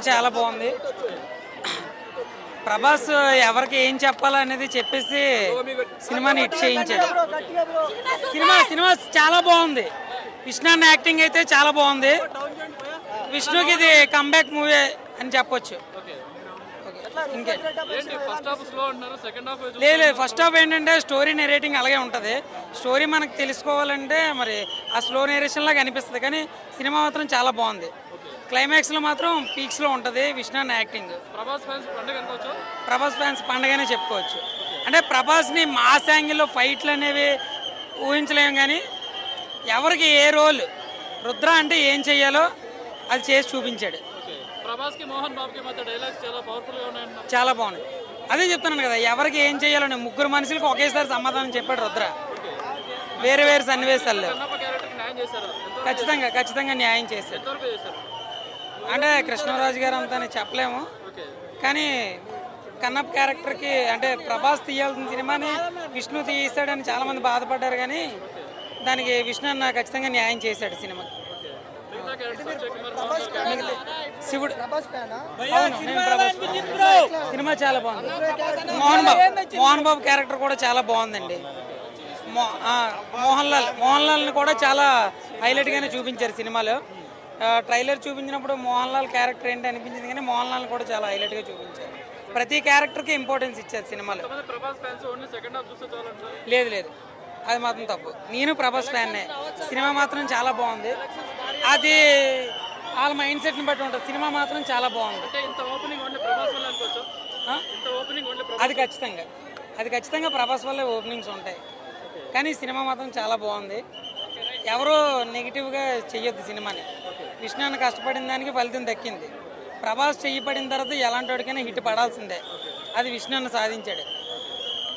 చాలా బాగుంది. ప్రభాస్ ఎవరికి ఏం చెప్పాలనేది చెప్పేసి సినిమాని హిట్ చేయించాడు. సినిమా చాలా బాగుంది. విష్ణు అన్న యాక్టింగ్ అయితే చాలా బాగుంది. విష్ణుకి ఇది కంబ్యాక్ మూవీ అని చెప్పొచ్చు. లేదు, ఫస్ట్ హాఫ్ ఏంటంటే స్టోరీ నెరేటింగ్ అలాగే ఉంటుంది. స్టోరీ మనకు తెలుసుకోవాలంటే మరి ఆ స్లో నెరేషన్ లాగా అనిపిస్తుంది, కానీ సినిమా మాత్రం చాలా బాగుంది. క్లైమాక్స్ లో మాత్రం పీక్స్ లో ఉంటది విష్ణు అన్న యాక్టింగ్. ప్రభాస్ ఫ్యాన్స్ పండగనే చెప్పుకోవచ్చు. అంటే ప్రభాస్ ని మాస్ యాంగిల్లో ఫైట్లు అనేవి ఊహించలేము, కానీ ఎవరికి ఏ రోల్ రుద్ర అంటే ఏం చెయ్యాలో అది చేసి చూపించాడు. చాలా బాగుంది. అదే చెప్తున్నాను కదా, ఎవరికి ఏం చేయాలని ముగ్గురు మనుషులకు ఒకేసారి సమాధానం చెప్పాడు రుద్ర. వేరే వేరే సన్నివేశాల్లో ఖచ్చితంగా న్యాయం చేశారు. అంటే కృష్ణరాజు గారు అంతా చెప్పలేము, కానీ కన్నప్ప క్యారెక్టర్కి అంటే ప్రభాస్ తీయాల్సిన సినిమాని విష్ణు తీసాడని చాలా మంది బాధపడ్డారు, కానీ దానికి విష్ణు అన్న ఖచ్చితంగా న్యాయం చేశాడు సినిమాకి. శివుడు సినిమా చాలా బాగుంది. మోహన్ బాబు క్యారెక్టర్ కూడా చాలా బాగుందండి. మోహన్ లాల్ని కూడా చాలా హైలైట్ గానే చూపించారు సినిమాలో. ట్రైలర్ చూపించినప్పుడు మోహన్ లాల్ క్యారెక్టర్ ఏంటి అనిపించింది, కానీ మోహన్ లాల్ కూడా చాలా హైలైట్ గా చూపించారు. ప్రతి క్యారెక్టర్ కి ఇంపార్టెన్స్ ఇచ్చారు సినిమాలో. లేదు, అది మాత్రం తప్పు. నేను ప్రభాస్ ఫ్యాన్నే. సినిమా మాత్రం చాలా బాగుంది. అది వాళ్ళ మైండ్ సెట్ ని బట్టి ఉంటుంది. సినిమా మాత్రం చాలా బాగుంది. అది ఖచ్చితంగా ప్రభాస్ వల్లే ఓపెనింగ్స్ ఉంటాయి, కానీ సినిమా మాత్రం చాలా బాగుంది. ఎవరో నెగిటివ్గా చెయ్యొద్దు సినిమాని. విష్ణు అన్న కష్టపడిన దానికి ఫలితం దక్కింది. ప్రభాస్ చెయ్యి పడిన తర్వాత ఎలాంటి వాడికైనా హిట్ పడాల్సిందే. అది విష్ణు అన్న సాధించాడు.